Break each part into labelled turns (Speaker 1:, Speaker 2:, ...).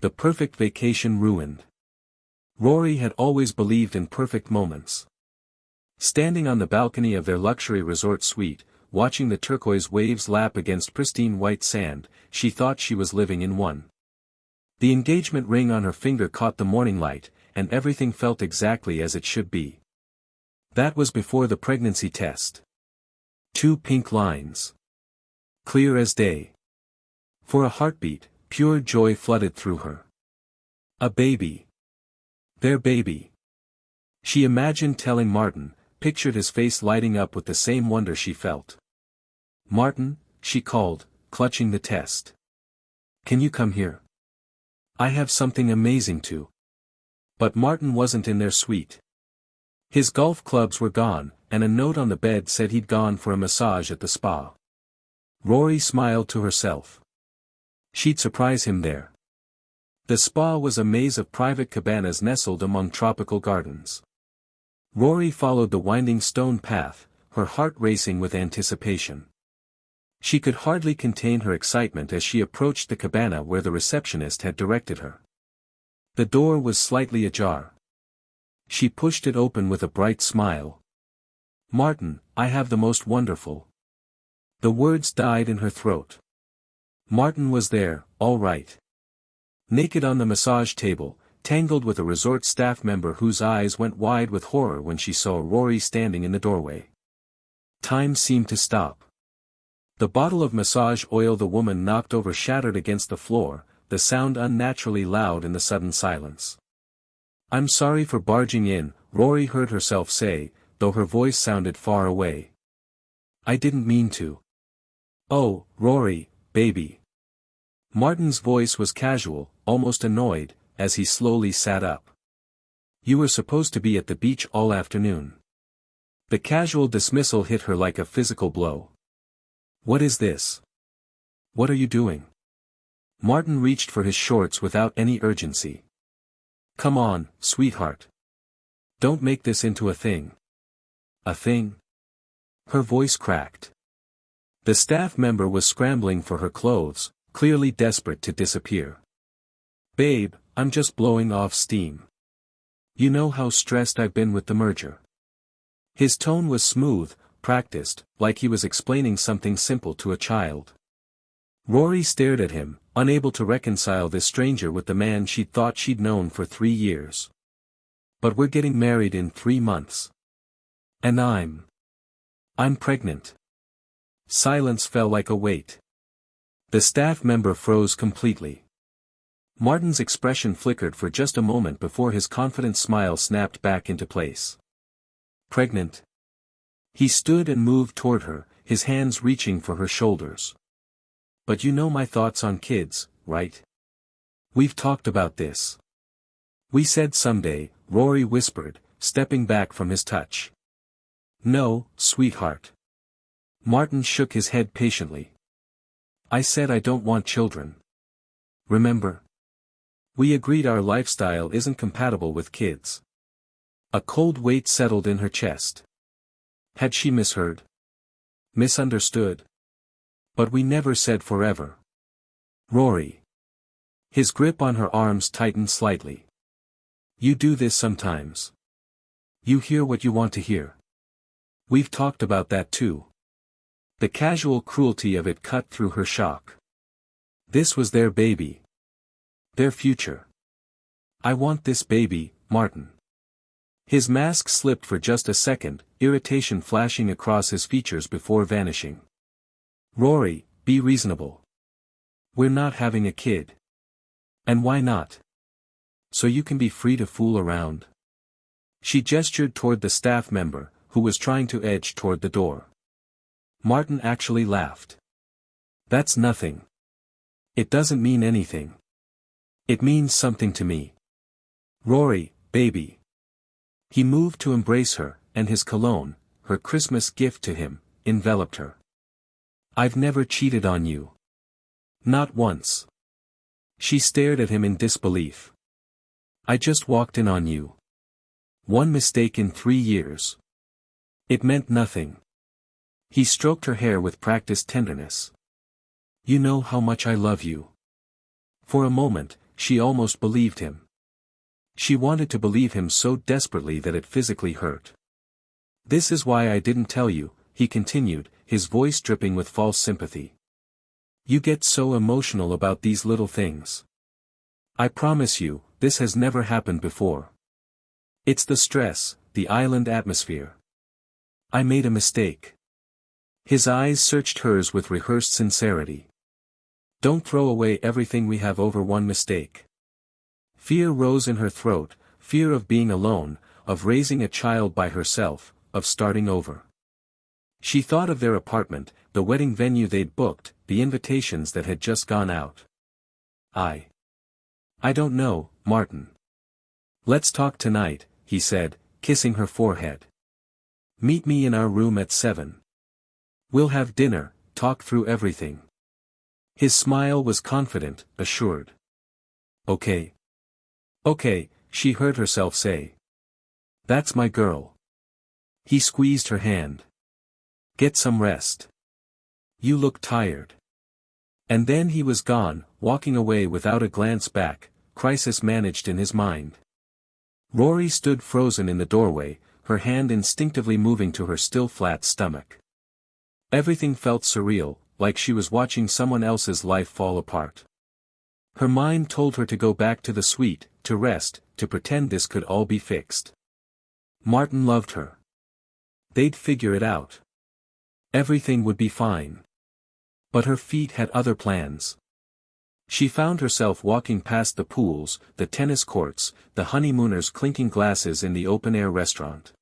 Speaker 1: the perfect vacation ruined. Rory had always believed in perfect moments. Standing on the balcony of their luxury resort suite, watching the turquoise waves lap against pristine white sand, she thought she was living in one. The engagement ring on her finger caught the morning light, and everything felt exactly as it should be. That was before the pregnancy test. 2 pink lines. Clear as day. For a heartbeat, pure joy flooded through her. A baby. Their baby. She imagined telling Martin, pictured his face lighting up with the same wonder she felt. "Martin," she called, clutching the test. "Can you come here? I have something amazing to." But Martin wasn't in their suite. His golf clubs were gone, and a note on the bed said he'd gone for a massage at the spa. Rory smiled to herself. She'd surprise him there. The spa was a maze of private cabanas nestled among tropical gardens. Rory followed the winding stone path, her heart racing with anticipation. She could hardly contain her excitement as she approached the cabana where the receptionist had directed her. The door was slightly ajar. She pushed it open with a bright smile. "Martin, I have the most wonderful." The words died in her throat. Martin was there, all right. Naked on the massage table, tangled with a resort staff member whose eyes went wide with horror when she saw Rory standing in the doorway. Time seemed to stop. The bottle of massage oil the woman knocked over shattered against the floor, the sound unnaturally loud in the sudden silence. "I'm sorry for barging in," Rory heard herself say, though her voice sounded far away. "I didn't mean to." "Oh, Rory, baby." Martin's voice was casual, almost annoyed, as he slowly sat up. "You were supposed to be at the beach all afternoon." The casual dismissal hit her like a physical blow. "What is this? What are you doing?" Martin reached for his shorts without any urgency. "Come on, sweetheart. Don't make this into a thing." "A thing?" Her voice cracked. The staff member was scrambling for her clothes, clearly desperate to disappear. "Babe, I'm just blowing off steam. You know how stressed I've been with the merger." His tone was smooth, practiced, like he was explaining something simple to a child. Rory stared at him, unable to reconcile this stranger with the man she'd thought she'd known for 3 years. "But we're getting married in 3 months. And I'm pregnant." Silence fell like a weight. The staff member froze completely. Martin's expression flickered for just a moment before his confident smile snapped back into place. "Pregnant?" He stood and moved toward her, his hands reaching for her shoulders. "But you know my thoughts on kids, right? We've talked about this." "We said someday," Rory whispered, stepping back from his touch. "No, sweetheart." Martin shook his head patiently. "I said I don't want children. Remember? We agreed our lifestyle isn't compatible with kids." A cold weight settled in her chest. Had she misheard? Misunderstood? "But we never said forever." "Rory." His grip on her arms tightened slightly. "You do this sometimes. You hear what you want to hear. We've talked about that too." The casual cruelty of it cut through her shock. This was their baby. Their future. "I want this baby, Martin." His mask slipped for just a second, irritation flashing across his features before vanishing. "Rory, be reasonable. We're not having a kid. And why not? So you can be free to fool around." She gestured toward the staff member, who was trying to edge toward the door. Martin actually laughed. "That's nothing. It doesn't mean anything. It means something to me. Rory, baby." He moved to embrace her, and his cologne, her Christmas gift to him, enveloped her. "I've never cheated on you. Not once." She stared at him in disbelief. "I just walked in on you. One mistake in 3 years. It meant nothing." He stroked her hair with practiced tenderness. "You know how much I love you." For a moment, she almost believed him. She wanted to believe him so desperately that it physically hurt. "This is why I didn't tell you," he continued, his voice dripping with false sympathy. "You get so emotional about these little things. I promise you, this has never happened before. It's the stress, the island atmosphere. I made a mistake." His eyes searched hers with rehearsed sincerity. "Don't throw away everything we have over one mistake." Fear rose in her throat, fear of being alone, of raising a child by herself, of starting over. She thought of their apartment, the wedding venue they'd booked, the invitations that had just gone out. I don't know, Martin. "Let's talk tonight," he said, kissing her forehead. "Meet me in our room at 7. We'll have dinner, talk through everything." His smile was confident, assured. "Okay. Okay," she heard herself say. "That's my girl." He squeezed her hand. "Get some rest. You look tired." And then he was gone, walking away without a glance back, crisis managed in his mind. Rory stood frozen in the doorway, her hand instinctively moving to her still flat stomach. Everything felt surreal, like she was watching someone else's life fall apart. Her mind told her to go back to the suite, to rest, to pretend this could all be fixed. Martin loved her. They'd figure it out. Everything would be fine. But her feet had other plans. She found herself walking past the pools, the tennis courts, the honeymooners clinking glasses in the open-air restaurant.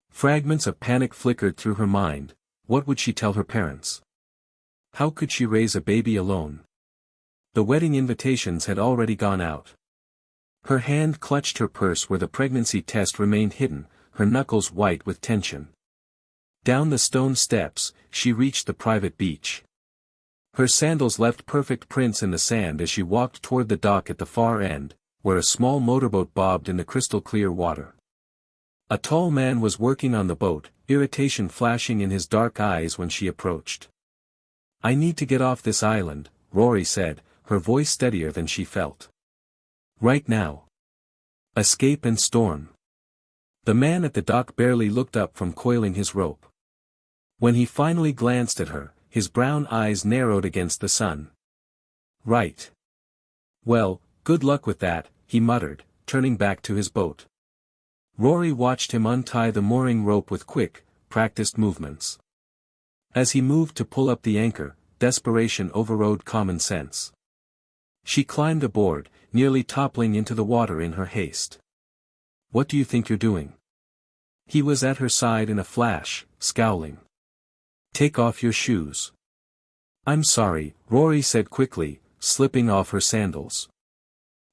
Speaker 1: Fragments of panic flickered through her mind. What would she tell her parents? How could she raise a baby alone? The wedding invitations had already gone out. Her hand clutched her purse where the pregnancy test remained hidden, her knuckles white with tension. Down the stone steps, she reached the private beach. Her sandals left perfect prints in the sand as she walked toward the dock at the far end, where a small motorboat bobbed in the crystal-clear water. A tall man was working on the boat, irritation flashing in his dark eyes when she approached. "I need to get off this island," Rory said, her voice steadier than she felt. "Right now. Escape and storm." The man at the dock barely looked up from coiling his rope. When he finally glanced at her, his brown eyes narrowed against the sun. "Right. Well, good luck with that," he muttered, turning back to his boat. Rory watched him untie the mooring rope with quick, practiced movements. As he moved to pull up the anchor, desperation overrode common sense. She climbed aboard, nearly toppling into the water in her haste. "What do you think you're doing?" He was at her side in a flash, scowling. "Take off your shoes." "I'm sorry," Rory said quickly, slipping off her sandals.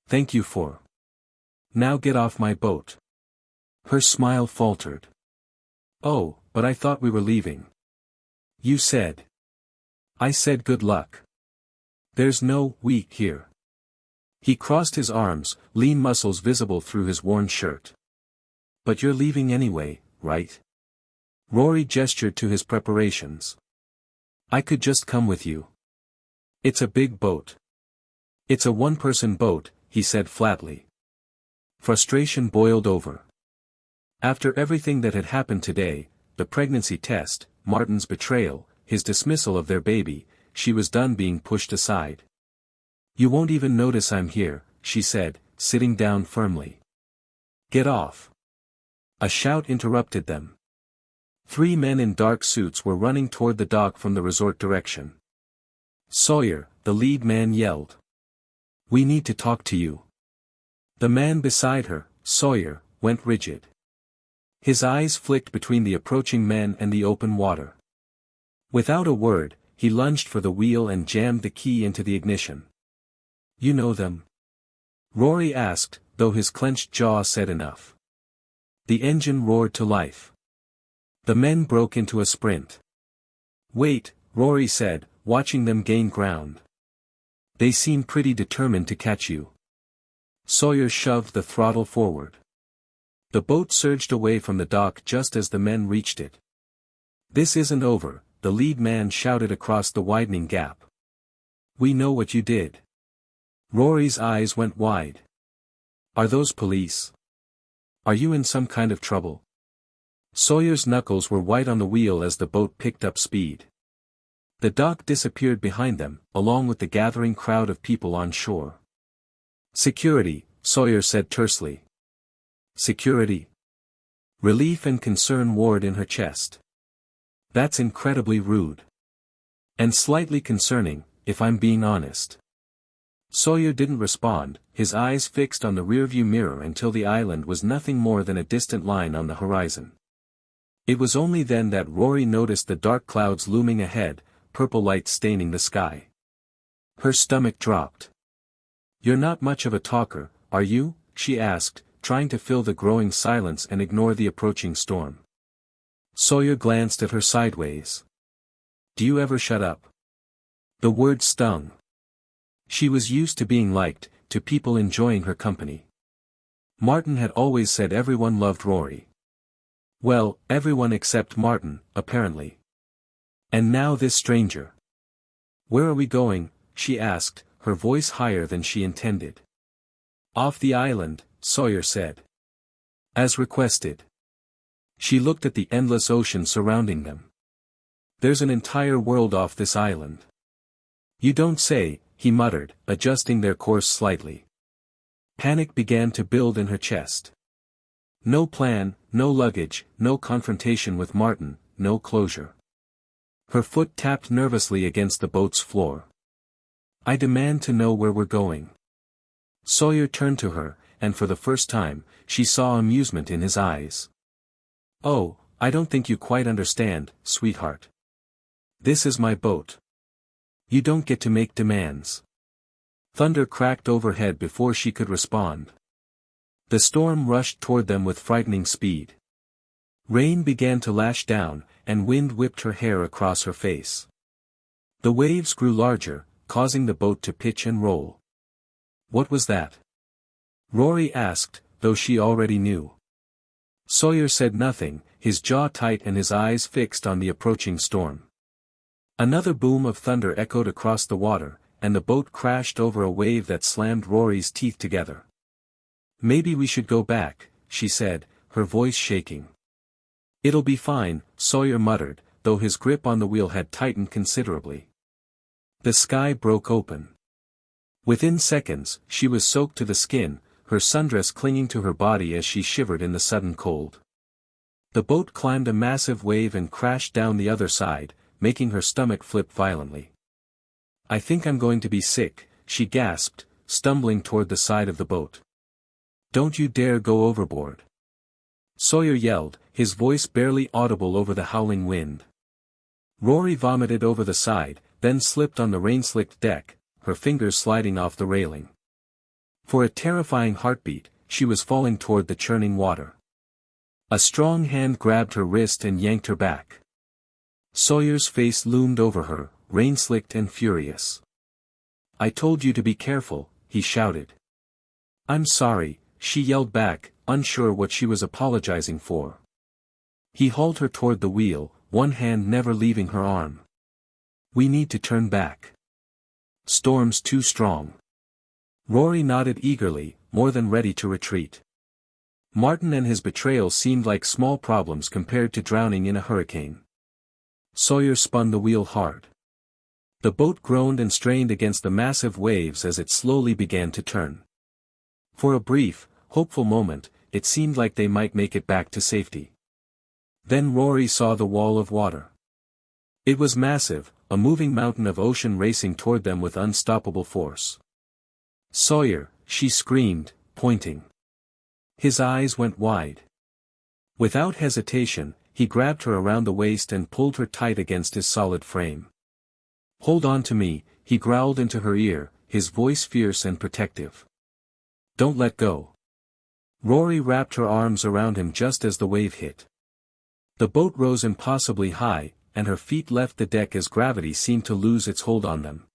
Speaker 1: "Thank you for. Now get off my boat." Her smile faltered. "Oh, but I thought we were leaving." "You said." "I said good luck. There's no we here." He crossed his arms, lean muscles visible through his worn shirt. "But you're leaving anyway, right?" Rory gestured to his preparations. "I could just come with you." "It's a big boat." "It's a one-person boat," he said flatly. Frustration boiled over. After everything that had happened today, the pregnancy test, Martin's betrayal, his dismissal of their baby, she was done being pushed aside. "You won't even notice I'm here," she said, sitting down firmly. "Get off." A shout interrupted them. 3 men in dark suits were running toward the dock from the resort direction. "Sawyer," the lead man yelled. "We need to talk to you." The man beside her, Sawyer, went rigid. His eyes flicked between the approaching men and the open water. Without a word, he lunged for the wheel and jammed the key into the ignition. "You know them?" Rory asked, though his clenched jaw said enough. The engine roared to life. The men broke into a sprint. "Wait," Rory said, watching them gain ground. "They seem pretty determined to catch you." Sawyer shoved the throttle forward. The boat surged away from the dock just as the men reached it. "This isn't over," the lead man shouted across the widening gap. "We know what you did." Rory's eyes went wide. Are those police? Are you in some kind of trouble? Sawyer's knuckles were white on the wheel as the boat picked up speed. The dock disappeared behind them, along with the gathering crowd of people on shore. Security, Sawyer said tersely. Security? Relief and concern warred in her chest. That's incredibly rude. And slightly concerning, if I'm being honest. Sawyer didn't respond, his eyes fixed on the rearview mirror until the island was nothing more than a distant line on the horizon. It was only then that Rory noticed the dark clouds looming ahead, purple light staining the sky. Her stomach dropped. You're not much of a talker, are you? She asked, trying to fill the growing silence and ignore the approaching storm. Sawyer glanced at her sideways. Do you ever shut up? The word stung. She was used to being liked, to people enjoying her company. Martin had always said everyone loved Rory. Well, everyone except Martin, apparently. And now this stranger. Where are we going? She asked, her voice higher than she intended. Off the island, Sawyer said. As requested. She looked at the endless ocean surrounding them. There's an entire world off this island. You don't say, he muttered, adjusting their course slightly. Panic began to build in her chest. No plan, no luggage, no confrontation with Martin, no closure. Her foot tapped nervously against the boat's floor. I demand to know where we're going. Sawyer turned to her, and for the first time, she saw amusement in his eyes. Oh, I don't think you quite understand, sweetheart. This is my boat. You don't get to make demands. Thunder cracked overhead before she could respond. The storm rushed toward them with frightening speed. Rain began to lash down, and wind whipped her hair across her face. The waves grew larger, causing the boat to pitch and roll. What was that? Rory asked, though she already knew. Sawyer said nothing, his jaw tight and his eyes fixed on the approaching storm. Another boom of thunder echoed across the water, and the boat crashed over a wave that slammed Rory's teeth together. Maybe we should go back, she said, her voice shaking. It'll be fine, Sawyer muttered, though his grip on the wheel had tightened considerably. The sky broke open. Within seconds, she was soaked to the skin, her sundress clinging to her body as she shivered in the sudden cold. The boat climbed a massive wave and crashed down the other side, making her stomach flip violently. I think I'm going to be sick, she gasped, stumbling toward the side of the boat. Don't you dare go overboard. Sawyer yelled, his voice barely audible over the howling wind. Rory vomited over the side, then slipped on the rain-slicked deck, her fingers sliding off the railing. For a terrifying heartbeat, she was falling toward the churning water. A strong hand grabbed her wrist and yanked her back. Sawyer's face loomed over her, rain-slicked and furious. I told you to be careful, he shouted. I'm sorry, she yelled back, unsure what she was apologizing for. He hauled her toward the wheel, one hand never leaving her arm. We need to turn back. Storm's too strong. Rory nodded eagerly, more than ready to retreat. Martin and his betrayal seemed like small problems compared to drowning in a hurricane. Sawyer spun the wheel hard. The boat groaned and strained against the massive waves as it slowly began to turn. For a brief, hopeful moment, it seemed like they might make it back to safety. Then Rory saw the wall of water. It was massive, a moving mountain of ocean racing toward them with unstoppable force. Sawyer, she screamed, pointing. His eyes went wide. Without hesitation, he grabbed her around the waist and pulled her tight against his solid frame. Hold on to me, he growled into her ear, his voice fierce and protective. Don't let go. Rory wrapped her arms around him just as the wave hit. The boat rose impossibly high, and her feet left the deck as gravity seemed to lose its hold on them.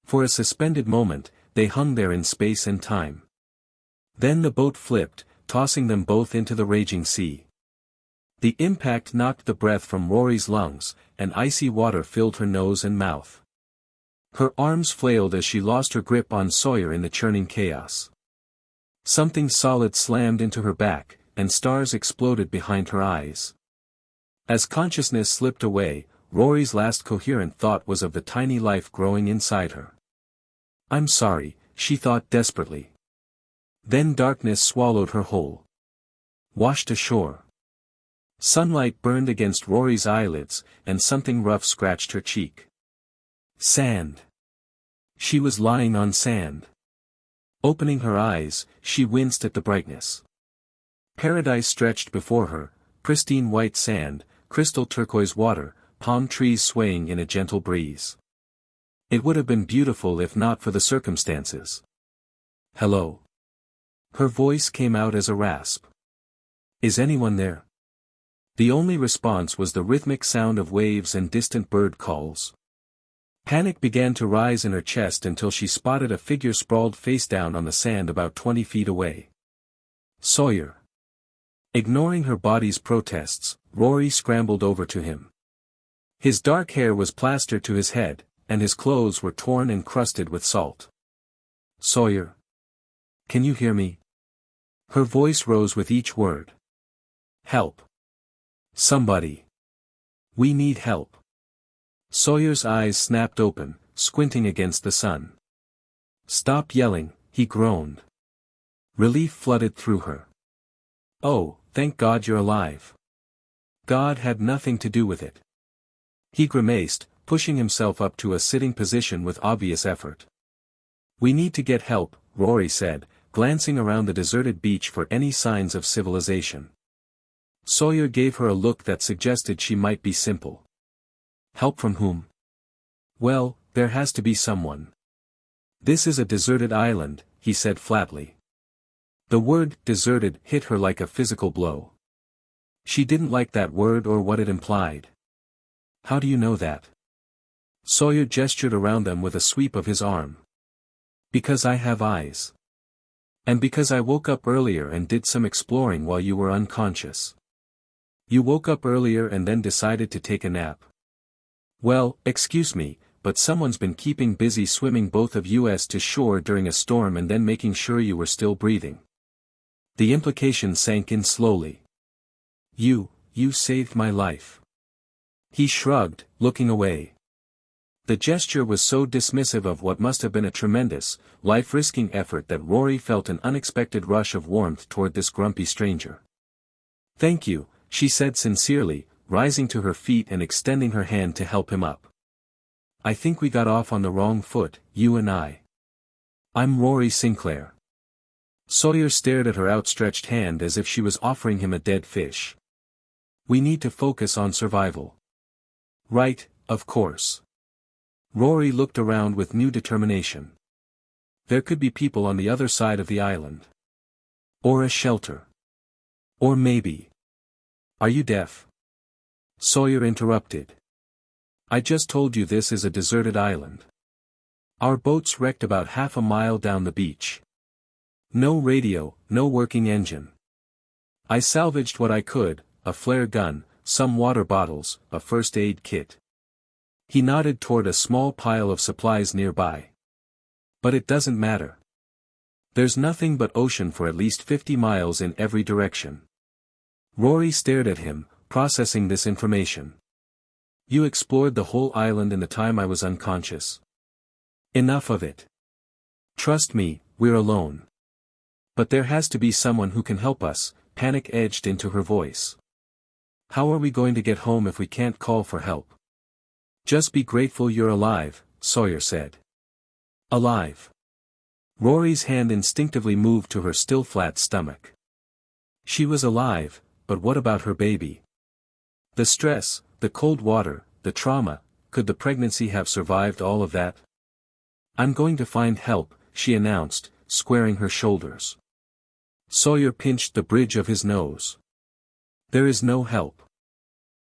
Speaker 1: For a suspended moment, they hung there in space and time. Then the boat flipped, tossing them both into the raging sea. The impact knocked the breath from Rory's lungs, and icy water filled her nose and mouth. Her arms flailed as she lost her grip on Sawyer in the churning chaos. Something solid slammed into her back, and stars exploded behind her eyes. As consciousness slipped away, Rory's last coherent thought was of the tiny life growing inside her. "I'm sorry," she thought desperately. Then darkness swallowed her whole. Washed ashore. Sunlight burned against Rory's eyelids, and something rough scratched her cheek. Sand. She was lying on sand. Opening her eyes, she winced at the brightness. Paradise stretched before her, pristine white sand, crystal turquoise water, palm trees swaying in a gentle breeze. It would have been beautiful if not for the circumstances. "Hello." Her voice came out as a rasp. "Is anyone there?" The only response was the rhythmic sound of waves and distant bird calls. Panic began to rise in her chest until she spotted a figure sprawled face down on the sand about 20 feet away. Sawyer. Ignoring her body's protests, Rory scrambled over to him. His dark hair was plastered to his head, and his clothes were torn and crusted with salt. "Sawyer. Can you hear me?" Her voice rose with each word. "Help. Somebody. We need help." Sawyer's eyes snapped open, squinting against the sun. "Stop yelling," he groaned. Relief flooded through her. "Oh, thank God you're alive." God had nothing to do with it. He grimaced, pushing himself up to a sitting position with obvious effort. "We need to get help," Rory said, glancing around the deserted beach for any signs of civilization. Sawyer gave her a look that suggested she might be simple. "Help from whom?" "Well, there has to be someone. This is a deserted island," he said flatly. The word deserted hit her like a physical blow. She didn't like that word or what it implied. "How do you know that?" Sawyer gestured around them with a sweep of his arm. "Because I have eyes. And because I woke up earlier and did some exploring while you were unconscious." "You woke up earlier and then decided to take a nap." "Well, excuse me, but someone's been keeping busy swimming both of us to shore during a storm and then making sure you were still breathing." The implication sank in slowly. You saved my life." He shrugged, looking away. The gesture was so dismissive of what must have been a tremendous, life-risking effort that Rory felt an unexpected rush of warmth toward this grumpy stranger. "Thank you," she said sincerely, rising to her feet and extending her hand to help him up. "I think we got off on the wrong foot, you and I. I'm Rory Sinclair." Sawyer stared at her outstretched hand as if she was offering him a dead fish. "We need to focus on survival." "Right, of course." Rory looked around with new determination. There could be people on the other side of the island. Or a shelter. Or maybe. "Are you deaf?" Sawyer interrupted. "I just told you this is a deserted island. Our boat's wrecked about half a mile down the beach. No radio, no working engine. I salvaged what I could, a flare gun, some water bottles, a first aid kit." He nodded toward a small pile of supplies nearby. "But it doesn't matter. There's nothing but ocean for at least 50 miles in every direction." Rory stared at him, processing this information. "You explored the whole island in the time I was unconscious." "Enough of it. Trust me, we're alone. But there has to be someone who can help us," panic edged into her voice. "How are we going to get home if we can't call for help?" "Just be grateful you're alive," Sawyer said. Alive. Rory's hand instinctively moved to her still flat stomach. She was alive, but what about her baby? The stress, the cold water, the trauma, could the pregnancy have survived all of that? "I'm going to find help," she announced, squaring her shoulders. Sawyer pinched the bridge of his nose. "There is no help.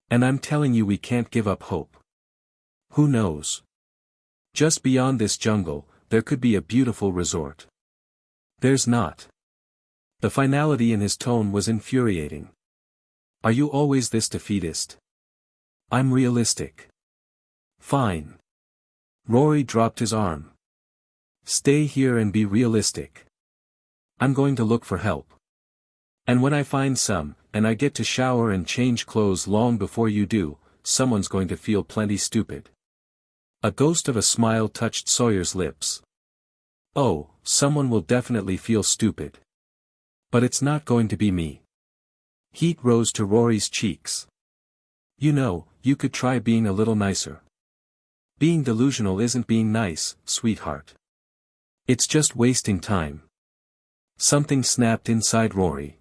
Speaker 1: And I'm telling you we can't give up hope. Who knows? Just beyond this jungle, there could be a beautiful resort." "There's not." The finality in his tone was infuriating. "Are you always this defeatist?" "I'm realistic." "Fine. Rory dropped his arm. Stay here and be realistic. I'm going to look for help. And when I find some, and I get to shower and change clothes long before you do, someone's going to feel plenty stupid. A ghost of a smile touched Sawyer's lips. Oh, someone will definitely feel stupid. But it's not going to be me. Heat rose to Rory's cheeks. You know, you could try being a little nicer. Being delusional isn't being nice, sweetheart. It's just wasting time. Something snapped inside Rory.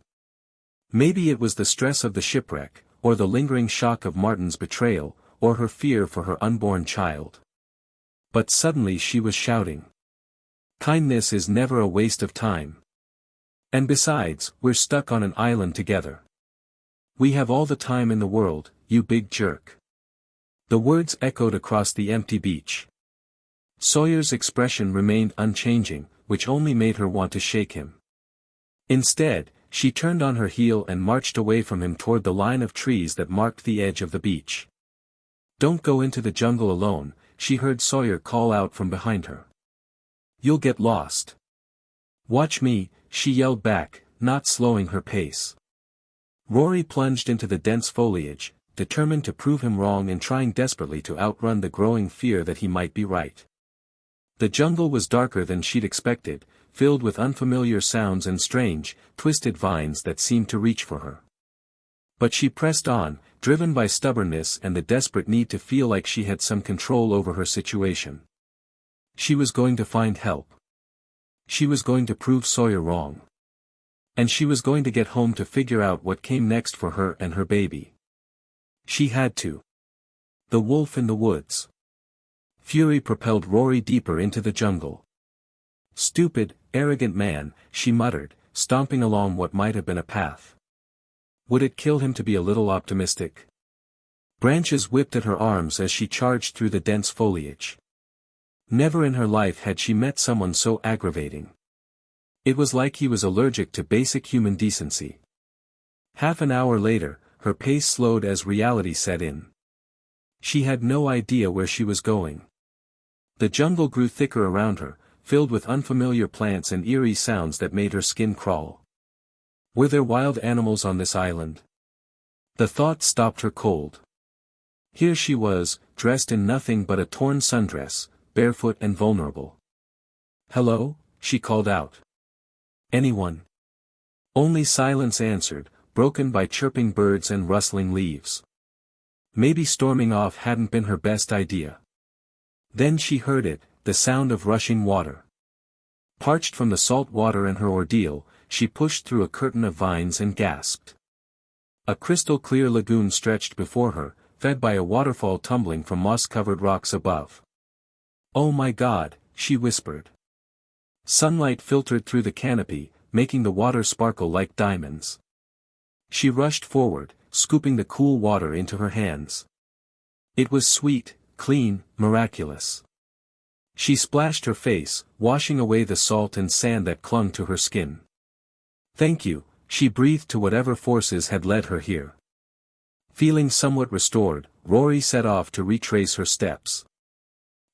Speaker 1: Maybe it was the stress of the shipwreck, or the lingering shock of Martin's betrayal, or her fear for her unborn child. But suddenly she was shouting. Kindness is never a waste of time. And besides, we're stuck on an island together. We have all the time in the world, you big jerk. The words echoed across the empty beach. Sawyer's expression remained unchanging, which only made her want to shake him. Instead, she turned on her heel and marched away from him toward the line of trees that marked the edge of the beach. Don't go into the jungle alone, she heard Sawyer call out from behind her. You'll get lost. Watch me, she yelled back, not slowing her pace. Rory plunged into the dense foliage, determined to prove him wrong and trying desperately to outrun the growing fear that he might be right. The jungle was darker than she'd expected, filled with unfamiliar sounds and strange, twisted vines that seemed to reach for her. But she pressed on, driven by stubbornness and the desperate need to feel like she had some control over her situation. She was going to find help. She was going to prove Sawyer wrong. And she was going to get home to figure out what came next for her and her baby. She had to. The wolf in the woods. Fury propelled Rory deeper into the jungle. Stupid, arrogant man, she muttered, stomping along what might have been a path. Would it kill him to be a little optimistic? Branches whipped at her arms as she charged through the dense foliage. Never in her life had she met someone so aggravating. It was like he was allergic to basic human decency. Half an hour later, her pace slowed as reality set in. She had no idea where she was going. The jungle grew thicker around her, filled with unfamiliar plants and eerie sounds that made her skin crawl. Were there wild animals on this island? The thought stopped her cold. Here she was, dressed in nothing but a torn sundress, barefoot and vulnerable. Hello? She called out. Anyone? Only silence answered, broken by chirping birds and rustling leaves. Maybe storming off hadn't been her best idea. Then she heard it, the sound of rushing water. Parched from the salt water and her ordeal, she pushed through a curtain of vines and gasped. A crystal-clear lagoon stretched before her, fed by a waterfall tumbling from moss-covered rocks above. Oh my God, she whispered. Sunlight filtered through the canopy, making the water sparkle like diamonds. She rushed forward, scooping the cool water into her hands. It was sweet, clean, miraculous. She splashed her face, washing away the salt and sand that clung to her skin. Thank you, she breathed to whatever forces had led her here. Feeling somewhat restored, Rory set off to retrace her steps.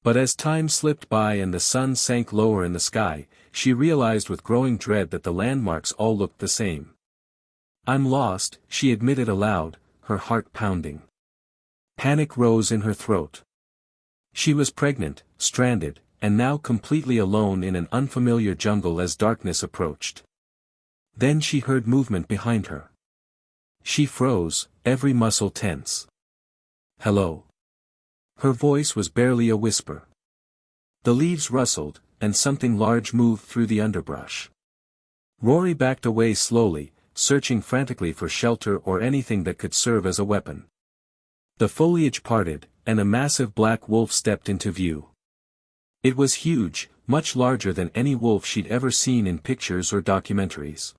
Speaker 1: But as time slipped by and the sun sank lower in the sky, she realized with growing dread that the landmarks all looked the same. I'm lost, she admitted aloud, her heart pounding. Panic rose in her throat. She was pregnant, stranded, and now completely alone in an unfamiliar jungle as darkness approached. Then she heard movement behind her. She froze, every muscle tense. Hello. Her voice was barely a whisper. The leaves rustled, and something large moved through the underbrush. Rory backed away slowly, searching frantically for shelter or anything that could serve as a weapon. The foliage parted, and a massive black wolf stepped into view. It was huge, much larger than any wolf she'd ever seen in pictures or documentaries.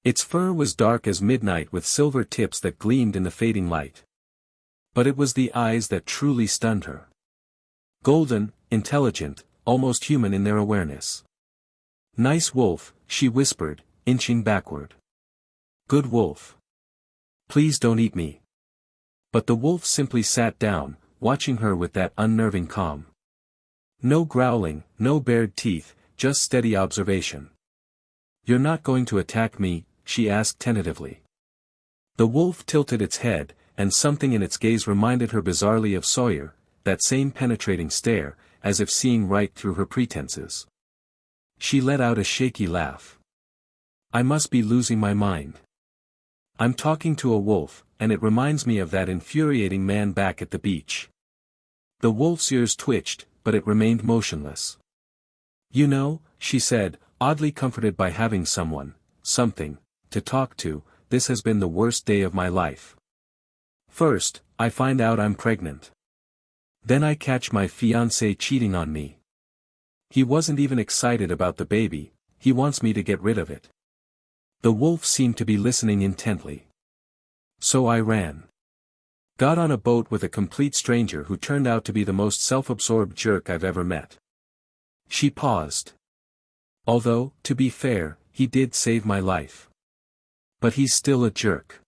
Speaker 1: Its fur was dark as midnight with silver tips that gleamed in the fading light. But it was the eyes that truly stunned her. Golden, intelligent, almost human in their awareness. Nice wolf, she whispered, inching backward. Good wolf. Please don't eat me. But the wolf simply sat down, watching her with that unnerving calm. No growling, no bared teeth, just steady observation. "You're not going to attack me?" she asked tentatively. The wolf tilted its head, and something in its gaze reminded her bizarrely of Sawyer, that same penetrating stare, as if seeing right through her pretenses. She let out a shaky laugh. "I must be losing my mind. I'm talking to a wolf, and it reminds me of that infuriating man back at the beach." The wolf's ears twitched, but it remained motionless. "You know," she said, oddly comforted by having something, to talk to, "this has been the worst day of my life. First, I find out I'm pregnant. Then I catch my fiancé cheating on me. He wasn't even excited about the baby, he wants me to get rid of it." The wolf seemed to be listening intently. "So I ran. Got on a boat with a complete stranger who turned out to be the most self-absorbed jerk I've ever met." She paused. "Although, to be fair, he did save my life. But he's still a jerk."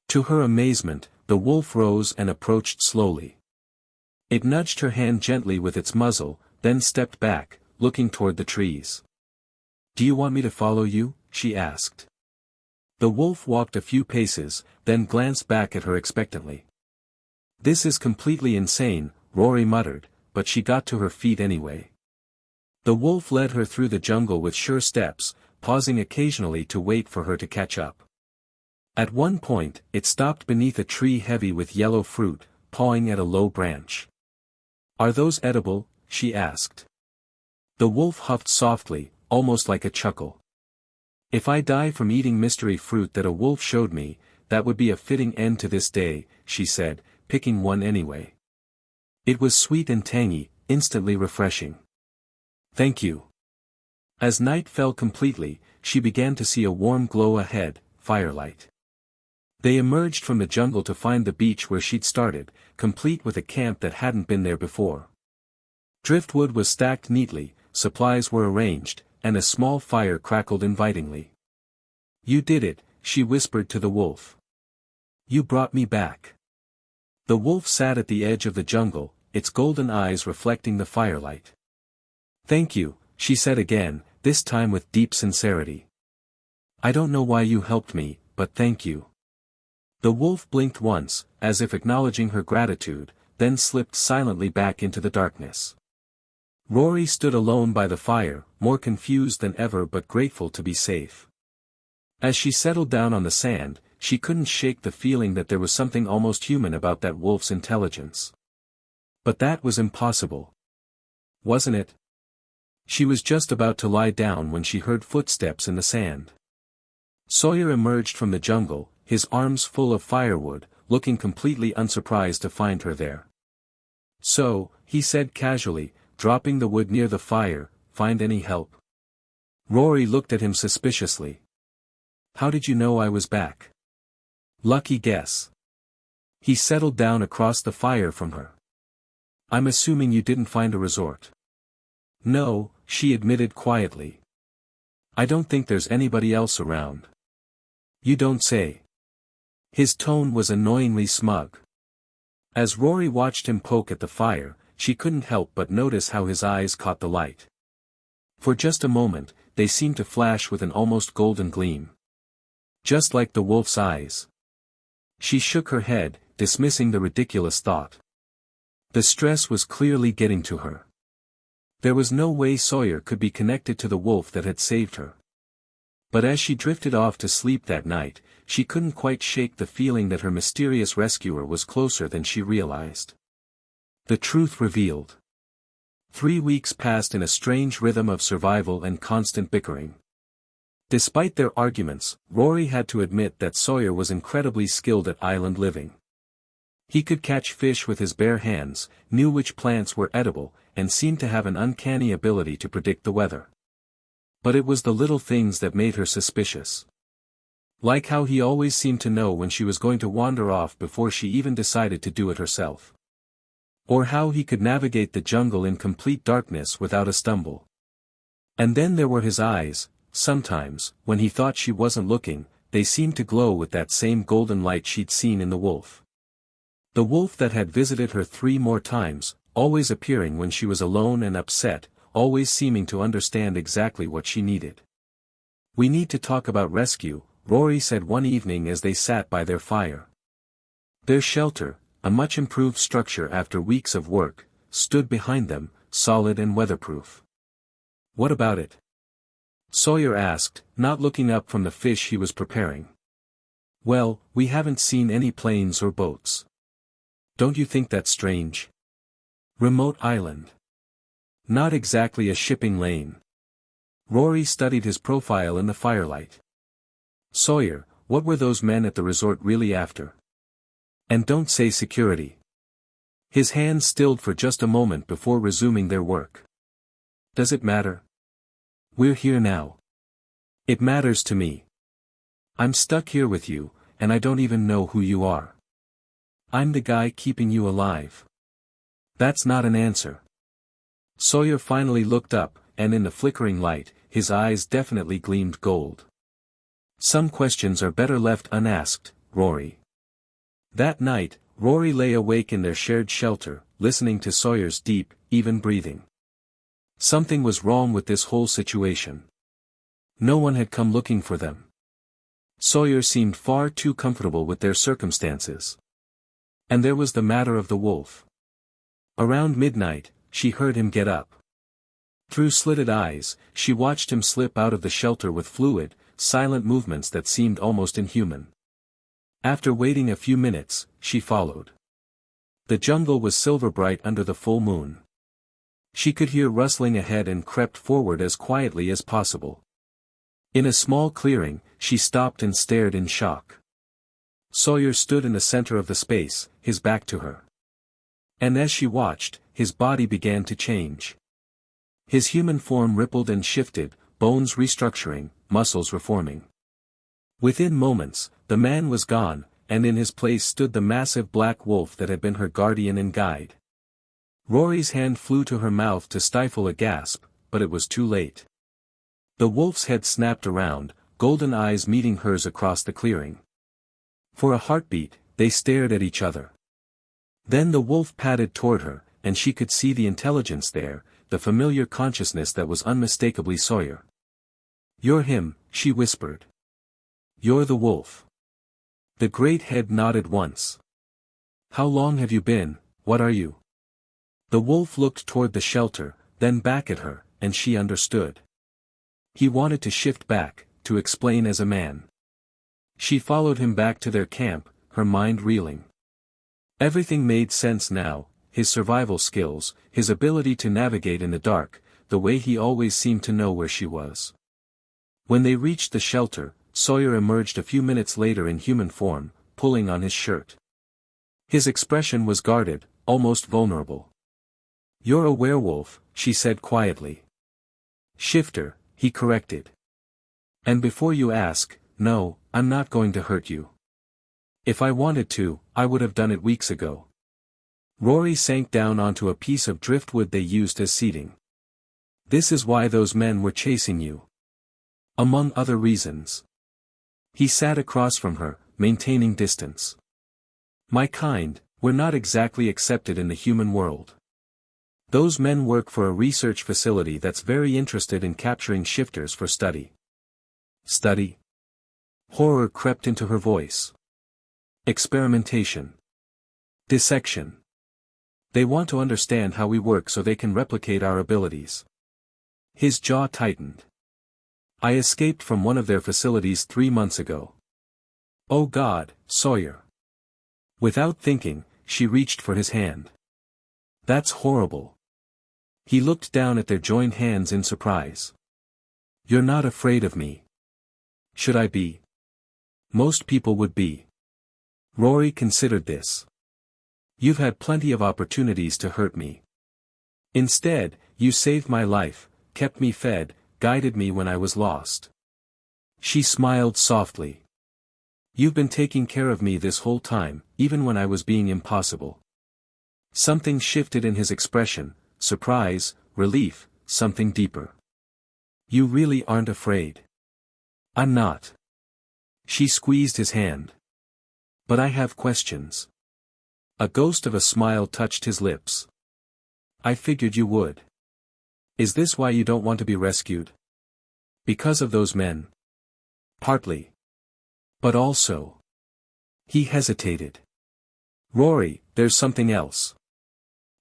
Speaker 1: To her amazement, the wolf rose and approached slowly. It nudged her hand gently with its muzzle, then stepped back, looking toward the trees. "Do you want me to follow you?" she asked. The wolf walked a few paces, then glanced back at her expectantly. "This is completely insane," Rory muttered, but she got to her feet anyway. The wolf led her through the jungle with sure steps, pausing occasionally to wait for her to catch up. At one point, it stopped beneath a tree heavy with yellow fruit, pawing at a low branch. "Are those edible?" she asked. The wolf huffed softly, almost like a chuckle. "If I die from eating mystery fruit that a wolf showed me, that would be a fitting end to this day," she said, picking one anyway. It was sweet and tangy, instantly refreshing. "Thank you." As night fell completely, she began to see a warm glow ahead, firelight. They emerged from the jungle to find the beach where she'd started, complete with a camp that hadn't been there before. Driftwood was stacked neatly, supplies were arranged, and a small fire crackled invitingly. "You did it," she whispered to the wolf. "You brought me back." The wolf sat at the edge of the jungle, its golden eyes reflecting the firelight. "Thank you," she said again, this time with deep sincerity. "I don't know why you helped me, but thank you." The wolf blinked once, as if acknowledging her gratitude, then slipped silently back into the darkness. Rory stood alone by the fire, more confused than ever but grateful to be safe. As she settled down on the sand, she couldn't shake the feeling that there was something almost human about that wolf's intelligence. But that was impossible. Wasn't it? She was just about to lie down when she heard footsteps in the sand. Sawyer emerged from the jungle, his arms full of firewood, looking completely unsurprised to find her there. "So," he said casually, dropping the wood near the fire, "find any help?" Rory looked at him suspiciously. "How did you know I was back?" "Lucky guess." He settled down across the fire from her. "I'm assuming you didn't find a resort." "No," she admitted quietly. "I don't think there's anybody else around." "You don't say." His tone was annoyingly smug. As Rory watched him poke at the fire, she couldn't help but notice how his eyes caught the light. For just a moment, they seemed to flash with an almost golden gleam. Just like the wolf's eyes. She shook her head, dismissing the ridiculous thought. The stress was clearly getting to her. There was no way Sawyer could be connected to the wolf that had saved her. But as she drifted off to sleep that night, she couldn't quite shake the feeling that her mysterious rescuer was closer than she realized. The truth revealed. 3 weeks passed in a strange rhythm of survival and constant bickering. Despite their arguments, Rory had to admit that Sawyer was incredibly skilled at island living. He could catch fish with his bare hands, knew which plants were edible, and seemed to have an uncanny ability to predict the weather. But it was the little things that made her suspicious. Like how he always seemed to know when she was going to wander off before she even decided to do it herself. Or how he could navigate the jungle in complete darkness without a stumble. And then there were his eyes. Sometimes, when he thought she wasn't looking, they seemed to glow with that same golden light she'd seen in the wolf. The wolf that had visited her 3 more times, always appearing when she was alone and upset, always seeming to understand exactly what she needed. "We need to talk about rescue," Rory said one evening as they sat by their fire. Their shelter, a much improved structure after weeks of work, stood behind them, solid and weatherproof. "What about it?" Sawyer asked, not looking up from the fish he was preparing. "Well, we haven't seen any planes or boats. Don't you think that's strange? Remote island. Not exactly a shipping lane." Rory studied his profile in the firelight. "Sawyer, what were those men at the resort really after? And don't say security." His hands stilled for just a moment before resuming their work. "Does it matter? We're here now. It matters to me. I'm stuck here with you, and I don't even know who you are. I'm the guy keeping you alive." "That's not an answer." Sawyer finally looked up, and in the flickering light, his eyes definitely gleamed gold. "Some questions are better left unasked, Rory." That night, Rory lay awake in their shared shelter, listening to Sawyer's deep, even breathing. Something was wrong with this whole situation. No one had come looking for them. Sawyer seemed far too comfortable with their circumstances. And there was the matter of the wolf. Around midnight, she heard him get up. Through slitted eyes, she watched him slip out of the shelter with fluid, silent movements that seemed almost inhuman. After waiting a few minutes, she followed. The jungle was silver bright under the full moon. She could hear rustling ahead and crept forward as quietly as possible. In a small clearing, she stopped and stared in shock. Sawyer stood in the center of the space, his back to her. And as she watched, his body began to change. His human form rippled and shifted, bones restructuring, muscles reforming. Within moments, the man was gone, and in his place stood the massive black wolf that had been her guardian and guide. Rory's hand flew to her mouth to stifle a gasp, but it was too late. The wolf's head snapped around, golden eyes meeting hers across the clearing. For a heartbeat, they stared at each other. Then the wolf padded toward her, and she could see the intelligence there, the familiar consciousness that was unmistakably Sawyer. "You're him," she whispered. "You're the wolf." The great head nodded once. "How long have you been, what are you?" The wolf looked toward the shelter, then back at her, and she understood. He wanted to shift back, to explain as a man. She followed him back to their camp, her mind reeling. Everything made sense now, his survival skills, his ability to navigate in the dark, the way he always seemed to know where she was. When they reached the shelter, Sawyer emerged a few minutes later in human form, pulling on his shirt. His expression was guarded, almost vulnerable. "You're a werewolf," she said quietly. "Shifter," he corrected. "And before you ask, no, I'm not going to hurt you. If I wanted to, I would have done it weeks ago." Rory sank down onto a piece of driftwood they used as seating. "This is why those men were chasing you. Among other reasons." He sat across from her, maintaining distance. "My kind, we're not exactly accepted in the human world. Those men work for a research facility that's very interested in capturing shifters for study." "Study?" Horror crept into her voice. "Experimentation. Dissection. They want to understand how we work so they can replicate our abilities." His jaw tightened. "I escaped from one of their facilities 3 months ago." "Oh God, Sawyer." Without thinking, she reached for his hand. "That's horrible." He looked down at their joined hands in surprise. "You're not afraid of me." "Should I be?" "Most people would be." Rory considered this. "You've had plenty of opportunities to hurt me. Instead, you saved my life, kept me fed, guided me when I was lost." She smiled softly. "You've been taking care of me this whole time, even when I was being impossible." Something shifted in his expression, surprise, relief, something deeper. "You really aren't afraid?" "I'm not." She squeezed his hand. "But I have questions." A ghost of a smile touched his lips. I figured you would. Is this why you don't want to be rescued? Because of those men? Partly. But also. He hesitated. Rory, there's something else.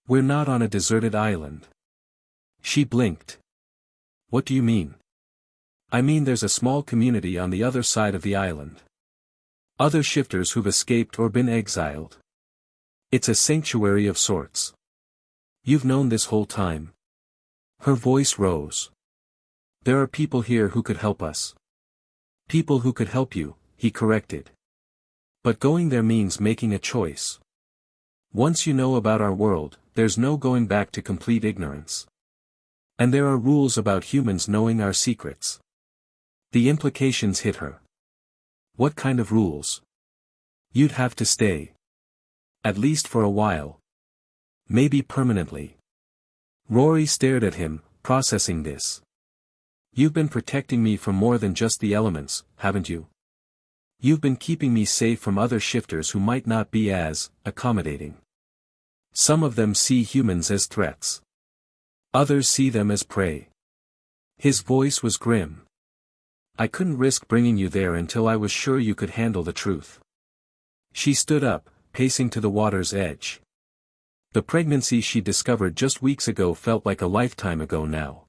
Speaker 1: We're not on a deserted island. She blinked. What do you mean? I mean there's a small community on the other side of the island. Other shifters who've escaped or been exiled. It's a sanctuary of sorts. You've known this whole time. Her voice rose. There are people here who could help us. People who could help you, he corrected. But going there means making a choice. Once you know about our world, there's no going back to complete ignorance. And there are rules about humans knowing our secrets. The implications hit her. What kind of rules? You'd have to stay. At least for a while. Maybe permanently. Rory stared at him, processing this. You've been protecting me from more than just the elements, haven't you? You've been keeping me safe from other shifters who might not be as accommodating. Some of them see humans as threats. Others see them as prey. His voice was grim. I couldn't risk bringing you there until I was sure you could handle the truth. She stood up, pacing to the water's edge. The pregnancy she discovered just weeks ago felt like a lifetime ago now.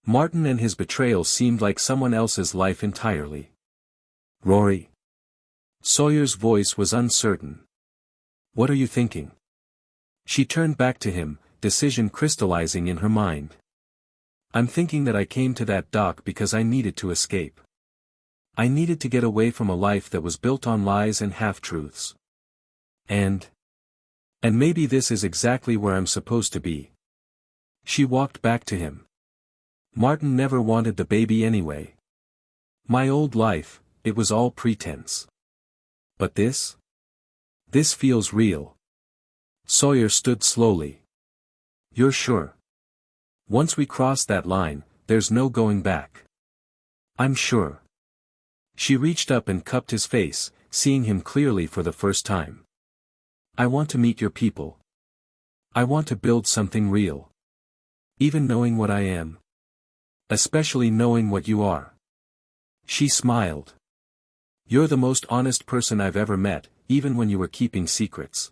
Speaker 1: Martin and his betrayal seemed like someone else's life entirely. Rory. Sawyer's voice was uncertain. What are you thinking? She turned back to him, decision crystallizing in her mind. I'm thinking that I came to that dock because I needed to escape. I needed to get away from a life that was built on lies and half-truths. And maybe this is exactly where I'm supposed to be. She walked back to him. Martin never wanted the baby anyway. My old life, it was all pretense. But this? This feels real. Sawyer stood slowly. You're sure? Once we cross that line, there's no going back. I'm sure. She reached up and cupped his face, seeing him clearly for the first time. I want to meet your people. I want to build something real. Even knowing what I am. Especially knowing what you are. She smiled. You're the most honest person I've ever met, even when you were keeping secrets.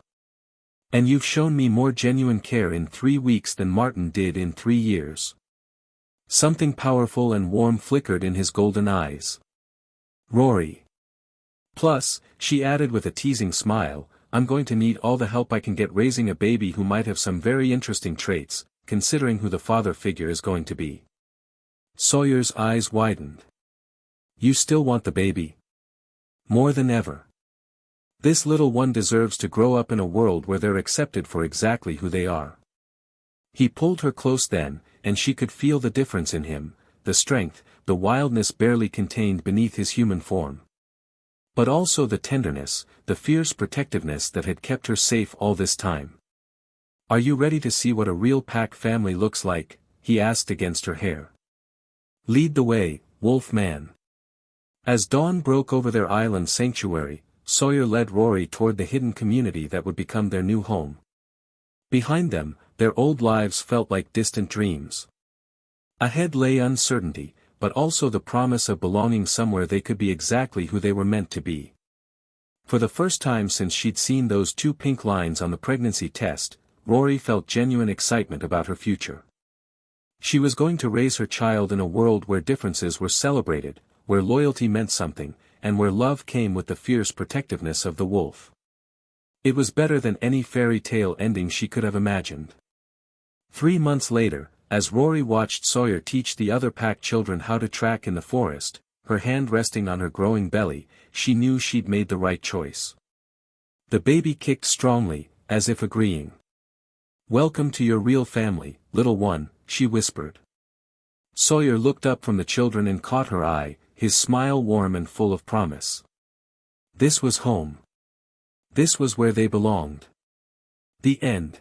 Speaker 1: And you've shown me more genuine care in 3 weeks than Martin did in 3 years. Something powerful and warm flickered in his golden eyes. Rory. Plus, she added with a teasing smile, I'm going to need all the help I can get raising a baby who might have some very interesting traits, considering who the father figure is going to be. Sawyer's eyes widened. You still want the baby? More than ever. This little one deserves to grow up in a world where they're accepted for exactly who they are. He pulled her close then, and she could feel the difference in him, the strength, the wildness barely contained beneath his human form. But also the tenderness, the fierce protectiveness that had kept her safe all this time. Are you ready to see what a real pack family looks like? He asked against her hair. Lead the way, Wolf Man. As dawn broke over their island sanctuary, Sawyer led Rory toward the hidden community that would become their new home. Behind them, their old lives felt like distant dreams. Ahead lay uncertainty, but also the promise of belonging somewhere they could be exactly who they were meant to be. For the first time since she'd seen those 2 pink lines on the pregnancy test, Rory felt genuine excitement about her future. She was going to raise her child in a world where differences were celebrated, where loyalty meant something, and where love came with the fierce protectiveness of the wolf. It was better than any fairy tale ending she could have imagined. 3 months later, as Rory watched Sawyer teach the other pack children how to track in the forest, her hand resting on her growing belly, she knew she'd made the right choice. The baby kicked strongly, as if agreeing. Welcome to your real family, little one, she whispered. Sawyer looked up from the children and caught her eye, his smile warm and full of promise. This was home. This was where they belonged. The end.